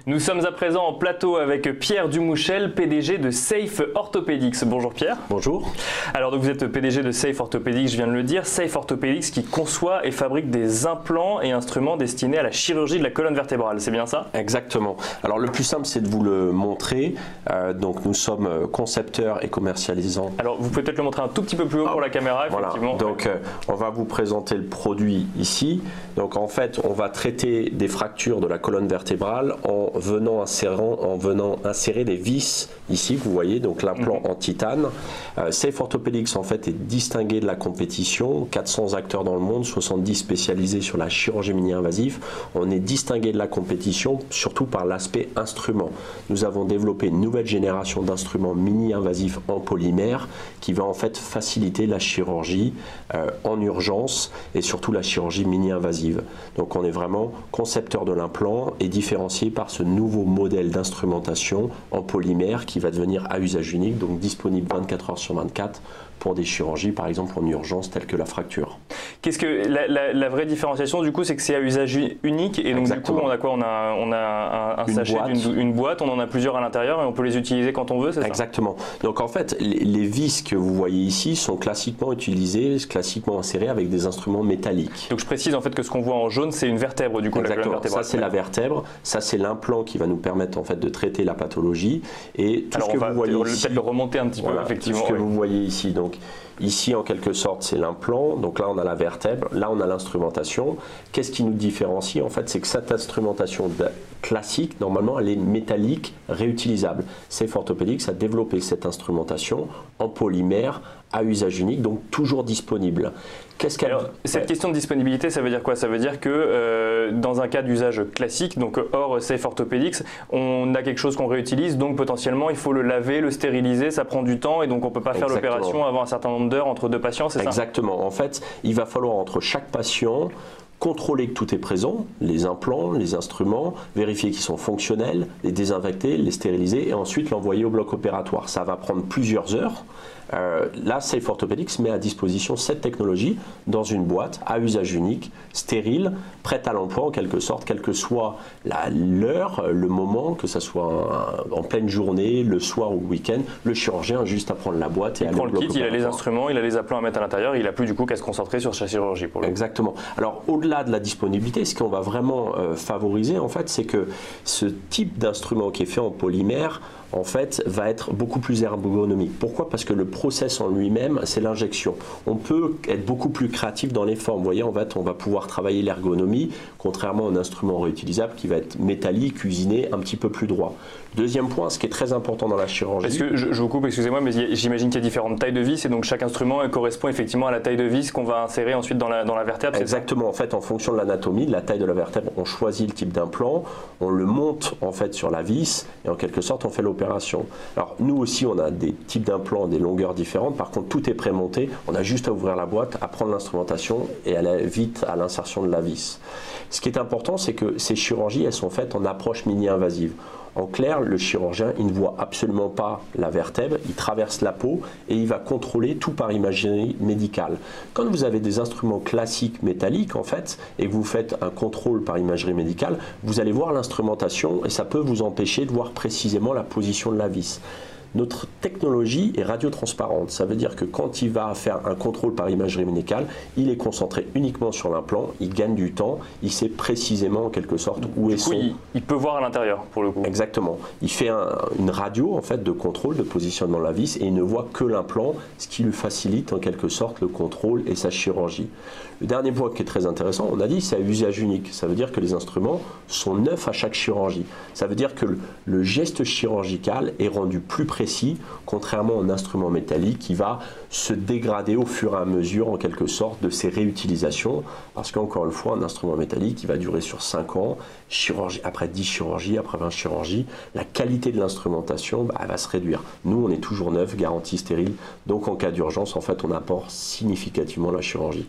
Nous sommes à présent en plateau avec Pierre Dumouchel, PDG de Safe Orthopedics. Bonjour Pierre. Bonjour. Alors donc vous êtes PDG de Safe Orthopedics, je viens de le dire. Safe Orthopedics qui conçoit et fabrique des implants et instruments destinés à la chirurgie de la colonne vertébrale, c'est bien ça? Exactement. Alors le plus simple c'est de vous le montrer. Donc nous sommes concepteurs et commercialisants. Alors vous pouvez peut-être le montrer un tout petit peu plus haut pour la caméra, effectivement. Voilà. Donc on va vous présenter le produit ici. Donc en fait on va traiter des fractures de la colonne vertébrale en venant insérer des vis ici, vous voyez, donc l'implant en titane. Safe Orthopedics en fait est distingué de la compétition, 400 acteurs dans le monde, 70 spécialisés sur la chirurgie mini-invasive. On est distingué de la compétition surtout par l'aspect instrument. Nous avons développé une nouvelle génération d'instruments mini-invasifs en polymère qui va en fait faciliter la chirurgie en urgence et surtout la chirurgie mini-invasive. Donc on est vraiment concepteur de l'implant et différencié par ce nouveau modèle d'instrumentation en polymère qui va devenir à usage unique, donc disponible 24 heures sur 24 pour des chirurgies par exemple en urgence telles que la fracture. Qu'est-ce que la vraie différenciation du coup, c'est que c'est à usage unique et donc Exactement. du coup on a quoi? On a un sachet, une boîte, on en a plusieurs à l'intérieur et on peut les utiliser quand on veut, c'est ça? Exactement. Donc en fait les vis que vous voyez ici sont classiquement utilisées, classiquement insérées avec des instruments métalliques. Donc je précise en fait que ce qu'on voit en jaune c'est une vertèbre du coup. Exactement. La colonne vertébrale. Ça c'est la vertèbre, ça c'est l'implant qui va nous permettre en fait de traiter la pathologie et tout alors ce que vous voyez ici, peut-être le remonter un petit peu, effectivement. Tout ce que vous voyez ici, donc ici en quelque sorte c'est l'implant, donc là on a la vertèbre, là on a l'instrumentation. Qu'est-ce qui nous différencie en fait? C'est que cette instrumentation classique, normalement elle est métallique, réutilisable. Safe Orthopedics a développé cette instrumentation en polymère à usage unique, donc toujours disponible. Cette question de disponibilité, ça veut dire quoi? Ça veut dire que dans un cas d'usage classique, donc hors Safe Orthopedics, on a quelque chose qu'on réutilise, donc potentiellement il faut le laver, le stériliser, ça prend du temps et donc on ne peut pas faire l'opération avant un certain nombre d'heures entre deux patients, c'est ça? Exactement. En fait, il va falloir entre chaque patient contrôler que tout est présent, les implants, les instruments, vérifier qu'ils sont fonctionnels, les désinfecter, les stériliser et ensuite l'envoyer au bloc opératoire. Ça va prendre plusieurs heures. Là, Safe Orthopedics met à disposition cette technologie dans une boîte à usage unique, stérile, prête à l'emploi en quelque sorte, quelle que soit l'heure, le moment, que ce soit en pleine journée, le soir ou le week-end, le chirurgien a juste à prendre la boîte et aller au bloc opératoire. Il a les instruments, il a les implants à mettre à l'intérieur, il n'a plus du coup qu'à se concentrer sur sa chirurgie. Pour Exactement. Alors au-delà de la disponibilité, ce qu'on va vraiment favoriser en fait, c'est que ce type d'instrument qui est fait en polymère en fait, va être beaucoup plus ergonomique. Pourquoi? Parce que le process en lui-même, c'est l'injection. On peut être beaucoup plus créatif dans les formes. Vous voyez, en fait, on va pouvoir travailler l'ergonomie, contrairement à un instrument réutilisable qui va être métallique, usiné, un petit peu plus droit. Deuxième point, ce qui est très important dans la chirurgie. Est-ce que je vous coupe, excusez-moi, mais j'imagine qu'il y a différentes tailles de vis et donc chaque instrument correspond effectivement à la taille de vis qu'on va insérer ensuite dans la vertèbre. Exactement. En fait, en fonction de l'anatomie, de la taille de la vertèbre, on choisit le type d'implant, on le monte en fait sur la vis et en quelque sorte on fait l'opération. Alors nous aussi on a des types d'implants, des longueurs différentes, par contre tout est prémonté, on a juste à ouvrir la boîte, à prendre l'instrumentation et aller vite à l'insertion de la vis. Ce qui est important c'est que ces chirurgies elles sont faites en approche mini-invasive. En clair, le chirurgien, il ne voit absolument pas la vertèbre, il traverse la peau et il va contrôler tout par imagerie médicale. Quand vous avez des instruments classiques métalliques, en fait, et que vous faites un contrôle par imagerie médicale, vous allez voir l'instrumentation et ça peut vous empêcher de voir précisément la position de la vis. Notre technologie est radiotransparente, ça veut dire que quand il va faire un contrôle par imagerie médicale, il est concentré uniquement sur l'implant, il gagne du temps, il sait précisément en quelque sorte où est son... Il peut voir à l'intérieur pour le coup. Exactement. Il fait une radio en fait de contrôle, de positionnement de la vis et il ne voit que l'implant, ce qui lui facilite en quelque sorte le contrôle et sa chirurgie. Le dernier point qui est très intéressant, on a dit c'est à usage unique, ça veut dire que les instruments sont neufs à chaque chirurgie. Ça veut dire que le geste chirurgical est rendu plus précis, contrairement à un instrument métallique qui va se dégrader au fur et à mesure en quelque sorte de ses réutilisations, parce qu'encore une fois un instrument métallique qui va durer sur 5 ans, chirurgie, après 10 chirurgies, après 20 chirurgies, la qualité de l'instrumentation elle va se réduire. Nous on est toujours neuf, garantie stérile, donc en cas d'urgence en fait on apporte significativement la chirurgie.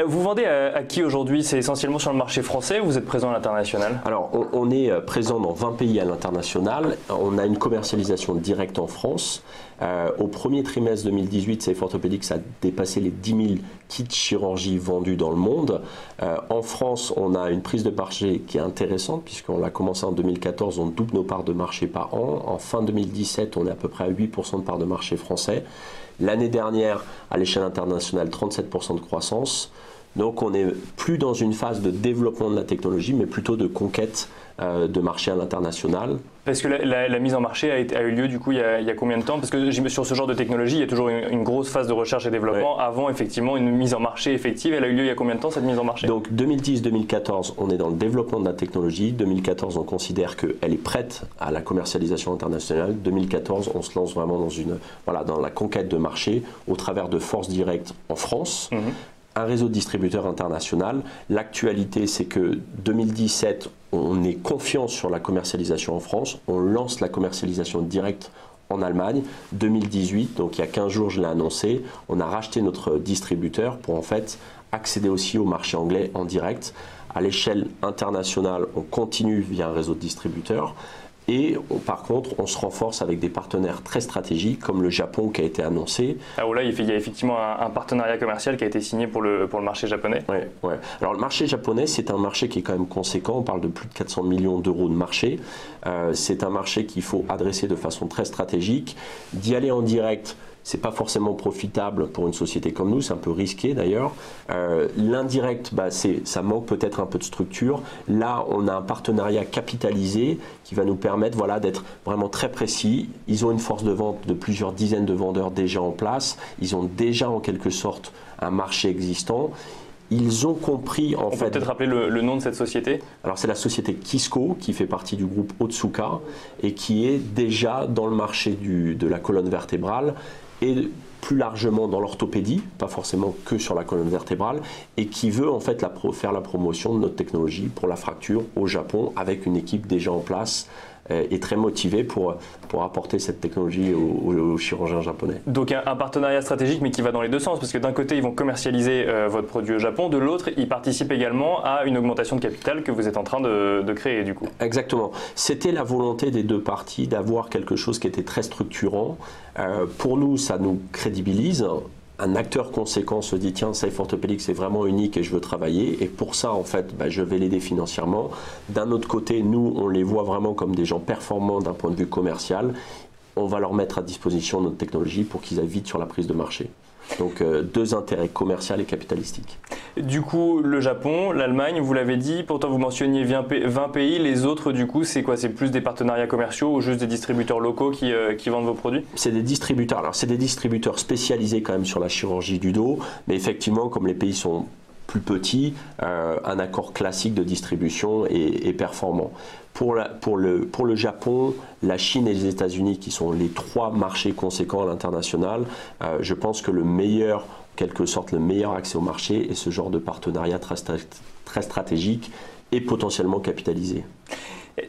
Vous vendez à qui aujourd'hui? C'est essentiellement sur le marché français ou vous êtes présent à l'international? Alors, on est présent dans 20 pays à l'international. On a une commercialisation directe en France. Au premier trimestre 2018, Safe Orthopedics a dépassé les 10 000 kits chirurgie vendus dans le monde. En France, on a une prise de marché qui est intéressante puisqu'on l'a commencé en 2014, on double nos parts de marché par an. En fin 2017, on est à peu près à 8% de parts de marché français. L'année dernière, à l'échelle internationale, 37% de croissance. Donc on n'est plus dans une phase de développement de la technologie, mais plutôt de conquête de marché à l'international. Parce que la mise en marché a eu lieu du coup il y a combien de temps? Parce que sur ce genre de technologie, il y a toujours une grosse phase de recherche et développement avant effectivement une mise en marché effective. Elle a eu lieu il y a combien de temps cette mise en marché? Donc 2010-2014, on est dans le développement de la technologie. 2014, on considère qu'elle est prête à la commercialisation internationale. 2014, on se lance vraiment dans la conquête de marché au travers de forces directes en France. Un réseau de distributeurs international. L'actualité, c'est que 2017, on est confiant sur la commercialisation en France. On lance la commercialisation directe en Allemagne. 2018, donc il y a 15 jours, je l'ai annoncé, on a racheté notre distributeur pour en fait accéder aussi au marché anglais en direct. À l'échelle internationale, on continue via un réseau de distributeurs. Et par contre, on se renforce avec des partenaires très stratégiques comme le Japon qui a été annoncé. Ah, là, il y a effectivement un partenariat commercial qui a été signé pour le marché japonais. Oui. Alors le marché japonais, c'est un marché qui est quand même conséquent. On parle de plus de 400 millions d'euros de marché. C'est un marché qu'il faut adresser de façon très stratégique. D'y aller en direct, c'est pas forcément profitable pour une société comme nous, c'est un peu risqué d'ailleurs. L'indirect, ça manque peut-être un peu de structure. Là, on a un partenariat capitalisé qui va nous permettre d'être vraiment très précis. Ils ont une force de vente de plusieurs dizaines de vendeurs déjà en place. Ils ont déjà en quelque sorte un marché existant. Ils ont compris en fait... On peut peut-être rappeler le nom de cette société? Alors c'est la société Kisco qui fait partie du groupe Otsuka et qui est déjà dans le marché de la colonne vertébrale et plus largement dans l'orthopédie, pas forcément que sur la colonne vertébrale, et qui veut en fait faire la promotion de notre technologie pour la fracture au Japon avec une équipe déjà en place et très motivée pour apporter cette technologie aux chirurgiens japonais. Donc un partenariat stratégique mais qui va dans les deux sens, parce que d'un côté ils vont commercialiser votre produit au Japon, de l'autre ils participent également à une augmentation de capital que vous êtes en train de créer du coup. Exactement. C'était la volonté des deux parties d'avoir quelque chose qui était très structurant. Pour nous, ça nous crédibilise. Un acteur conséquent se dit tiens, Safe Orthopedics c'est vraiment unique et je veux travailler, et pour ça en fait je vais l'aider financièrement. D'un autre côté, nous on les voit vraiment comme des gens performants d'un point de vue commercial. On va leur mettre à disposition notre technologie pour qu'ils aillent vite sur la prise de marché. Donc deux intérêts, commercial et capitalistique. Du coup, le Japon, l'Allemagne, vous l'avez dit, pourtant vous mentionniez 20 pays, les autres du coup c'est quoi? C'est plus des partenariats commerciaux ou juste des distributeurs locaux qui vendent vos produits? C'est des distributeurs, alors c'est des distributeurs spécialisés quand même sur la chirurgie du dos, mais effectivement comme les pays sont plus petits, un accord classique de distribution est performant. Pour le Japon, la Chine et les États-Unis, qui sont les trois marchés conséquents à l'international, je pense que le meilleur accès au marché est ce genre de partenariat très stratégique et potentiellement capitalisé.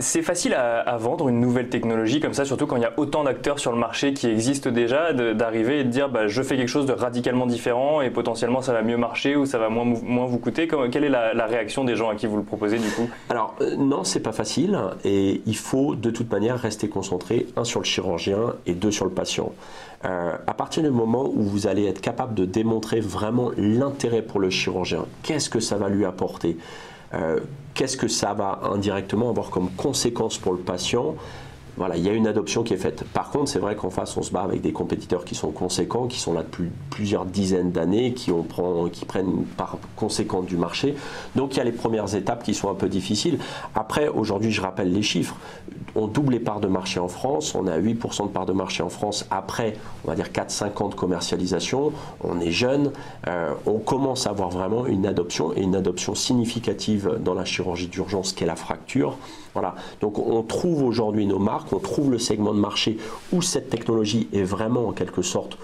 C'est facile à vendre une nouvelle technologie comme ça, surtout quand il y a autant d'acteurs sur le marché qui existent déjà, d'arriver et de dire je fais quelque chose de radicalement différent et potentiellement ça va mieux marcher ou ça va moins vous coûter. Quelle est la réaction des gens à qui vous le proposez du coup? Alors non, c'est pas facile et il faut de toute manière rester concentré, un sur le chirurgien et deux sur le patient. À partir du moment où vous allez être capable de démontrer vraiment l'intérêt pour le chirurgien, qu'est-ce que ça va lui apporter? Qu'est-ce que ça va indirectement avoir comme conséquence pour le patient? Voilà, il y a une adoption qui est faite. Par contre, c'est vrai qu'en face, on se bat avec des compétiteurs qui sont conséquents, qui sont là depuis plusieurs dizaines d'années, qui prennent une part conséquente du marché. Donc, il y a les premières étapes qui sont un peu difficiles. Après, aujourd'hui, je rappelle les chiffres. On double les parts de marché en France. On a 8% de parts de marché en France après, on va dire, 4-5 ans de commercialisation. On est jeune. On commence à avoir vraiment une adoption et une adoption significative dans la chirurgie d'urgence qu'est la fracture. Voilà. Donc, on trouve aujourd'hui nos marques. On trouve le segment de marché où cette technologie est vraiment en quelque sorte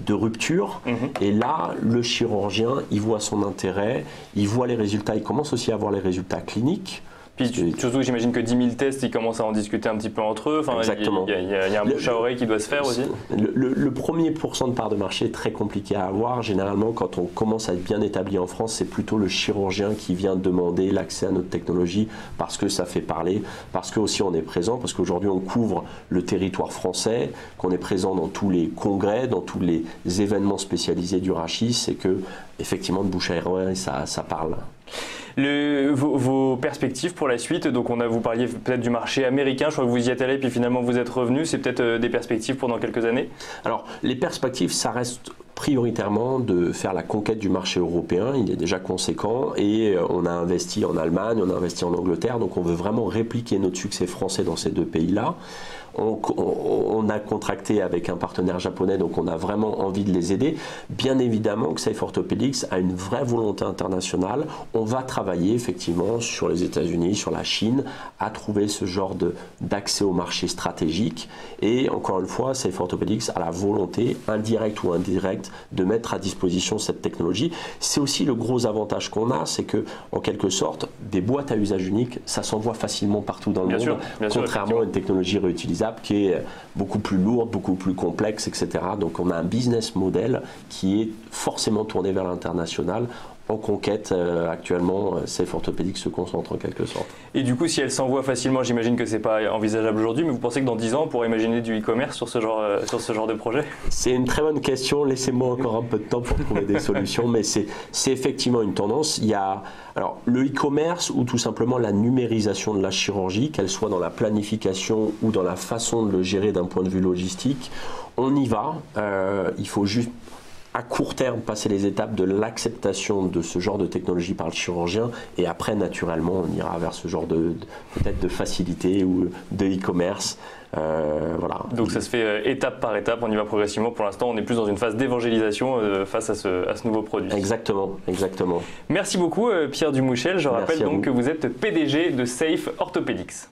de rupture. Et là, le chirurgien, il voit son intérêt, il voit les résultats, il commence aussi à voir les résultats cliniques. Puis surtout, j'imagine que 10 000 tests, ils commencent à en discuter un petit peu entre eux. Enfin, exactement. Il y a un bouche à oreille qui doit se faire aussi. Le premier pourcent de part de marché est très compliqué à avoir. Généralement, quand on commence à être bien établi en France, c'est plutôt le chirurgien qui vient demander l'accès à notre technologie parce que ça fait parler, parce que aussi on est présent, parce qu'aujourd'hui on couvre le territoire français, qu'on est présent dans tous les congrès, dans tous les événements spécialisés du rachis, c'est que effectivement de bouche à oreille ça parle. Vos perspectives pour la suite, donc vous parliez peut-être du marché américain, je crois que vous y êtes allé puis finalement vous êtes revenu, c'est peut-être des perspectives pour dans quelques années? Alors les perspectives, ça reste prioritairement de faire la conquête du marché européen, il est déjà conséquent et on a investi en Allemagne, on a investi en Angleterre, donc on veut vraiment répliquer notre succès français dans ces deux pays-là. On a contracté avec un partenaire japonais, donc on a vraiment envie de les aider. Bien évidemment que Safe Orthopedics a une vraie volonté internationale. On va travailler effectivement sur les États-Unis, sur la Chine, à trouver ce genre d'accès au marché stratégique. Et encore une fois, Safe Orthopedics a la volonté, indirecte ou indirecte, de mettre à disposition cette technologie. C'est aussi le gros avantage qu'on a, c'est que en quelque sorte, des boîtes à usage unique, ça s'envoie facilement partout dans le monde, contrairement à une technologie réutilisable qui est beaucoup plus lourde, beaucoup plus complexe, etc. Donc on a un business model qui est forcément tourné vers l'international. En conquête, actuellement, Safe Orthopedics se concentre en quelque sorte. Et du coup, si elle s'envoie facilement, j'imagine que ce n'est pas envisageable aujourd'hui, mais vous pensez que dans 10 ans, on pourrait imaginer du e-commerce sur ce genre de projet? C'est une très bonne question, laissez-moi encore un peu de temps pour trouver des solutions, mais c'est effectivement une tendance. Il y a alors, le e-commerce ou tout simplement la numérisation de la chirurgie, qu'elle soit dans la planification ou dans la façon de le gérer d'un point de vue logistique, on y va, il faut juste à court terme passer les étapes de l'acceptation de ce genre de technologie par le chirurgien et après naturellement on ira vers ce genre peut-être de facilité ou de e-commerce. Voilà. Donc ça se fait étape par étape, on y va progressivement. Pour l'instant on est plus dans une phase d'évangélisation face à ce nouveau produit. Exactement, exactement. Merci beaucoup Pierre Dumouchel, je rappelle donc que vous êtes PDG de Safe Orthopedics.